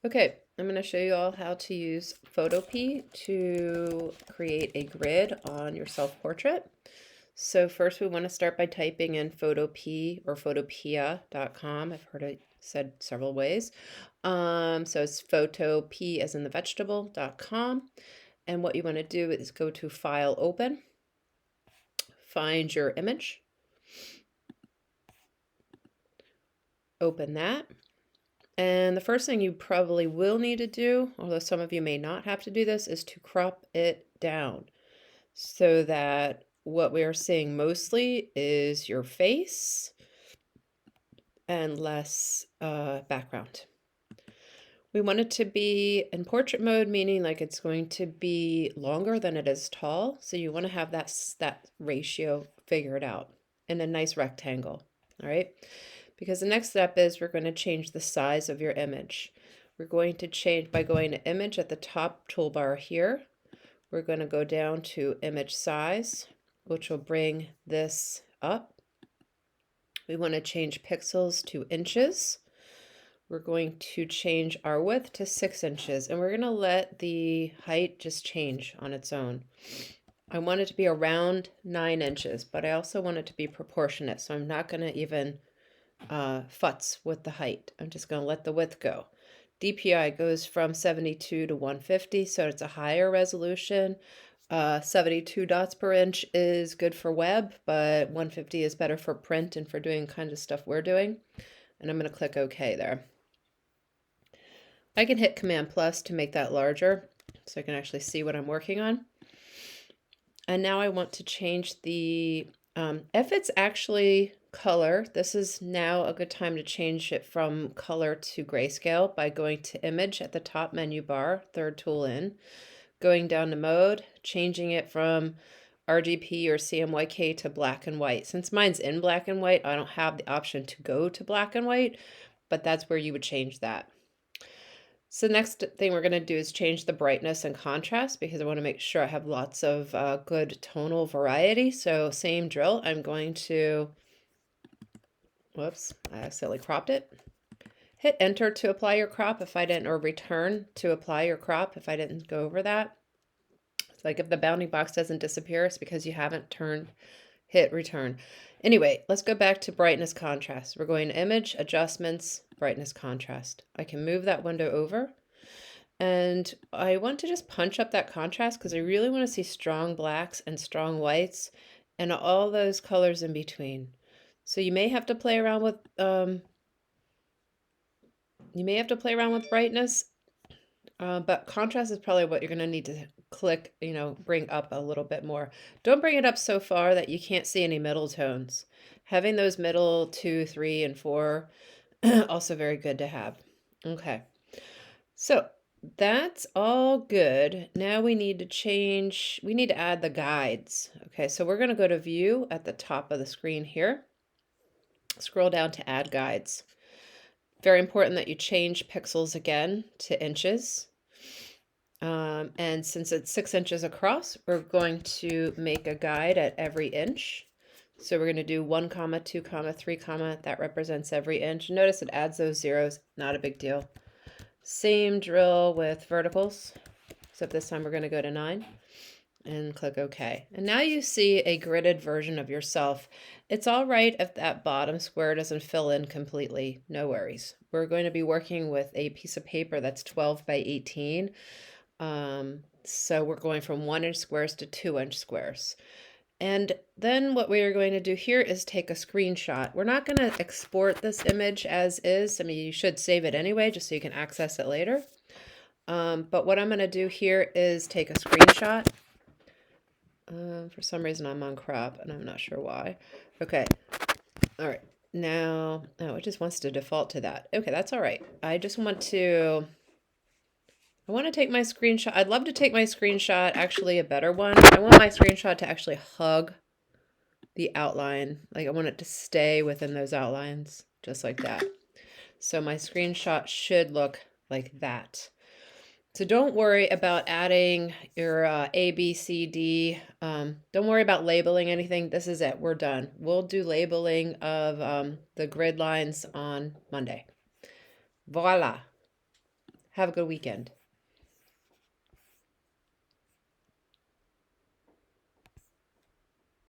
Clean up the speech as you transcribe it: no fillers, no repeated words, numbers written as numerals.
Okay, I'm going to show you all how to use Photopea to create a grid on your self-portrait. So first we want to start by typing in Photopea or photopea.com. I've heard it said several ways. So it's Photopea as in the vegetable.com. And what you want to do is go to File, Open, find your image, open that. And the first thing you probably will need to do, although some of you may not have to do this, is to crop it down so that what we are seeing mostly is your face and less background. We want it to be in portrait mode, meaning like it's going to be longer than it is tall. So you want to have that ratio figured out in a nice rectangle. All right. Because the next step is we're going to change the size of your image. We're going to change by going to image at the top toolbar here. We're going to go down to image size, which will bring this up. We want to change pixels to inches. We're going to change our width to 6 inches, and we're going to let the height just change on its own. I want it to be around 9 inches, but I also want it to be proportionate, so I'm not going to even futz with the height. I'm just going to let the width go. DPI goes from 72 to 150, so it's a higher resolution. 72 dots per inch is good for web, but 150 is better for print and for doing kind of stuff we're doing. And I'm going to click OK there. I can hit Command plus to make that larger so I can actually see what I'm working on. And now I want to change the, if it's actually color, this is now a good time to change it from color to grayscale by going to image at the top menu bar, third tool in, going down to mode, changing it from RGB or CMYK to black and white. Since mine's in black and white, I don't have the option to go to black and white, but that's where you would change that. So the next thing we're going to do is change the brightness and contrast because I want to make sure I have lots of good tonal variety. So same drill, I'm going to, whoops, I accidentally cropped it. Hit enter to apply your crop if I didn't, or return to apply your crop if I didn't go over that. It's like if the bounding box doesn't disappear, it's because you haven't hit return. Anyway, let's go back to brightness contrast. We're going to image, adjustments, brightness contrast. I can move that window over and I want to just punch up that contrast because I really want to see strong blacks and strong whites and all those colors in between. So you may have to play around with brightness, but contrast is probably what you're going to need to click, bring up a little bit more. Don't bring it up so far that you can't see any middle tones. Having those middle 2, 3, and 4 also very good to have. Okay, so that's all good. Now we need to add the guides. Okay, so we're going to go to view at the top of the screen here. Scroll down to add guides. Very important that you change pixels again to inches. And since it's 6 inches across, we're going to make a guide at every inch. So we're going to do 1 comma, 2 comma, 3 comma. That represents every inch. Notice it adds those zeros. Not a big deal. Same drill with verticals, except this time we're going to go to 9 and click OK. And now you see a gridded version of yourself. It's all right if that bottom square doesn't fill in completely. No worries. We're going to be working with a piece of paper that's 12 by 18. So we're going from 1-inch squares to 2-inch squares. And then what we are going to do here is take a screenshot. We're not going to export this image as is. I mean, you should save it anyway, just so you can access it later. But what I'm going to do here is take a screenshot. For some reason I'm on crop and I'm not sure why. Okay. All right. Now, oh, it just wants to default to that. Okay, that's all right. I want to take my screenshot. I'd love to take my screenshot, actually a better one. I want my screenshot to actually hug the outline. Like I want it to stay within those outlines, just like that. So my screenshot should look like that. So don't worry about adding your A, B, C, D. Don't worry about labeling anything. This is it. We're done. We'll do labeling of the grid lines on Monday. Voila. Have a good weekend.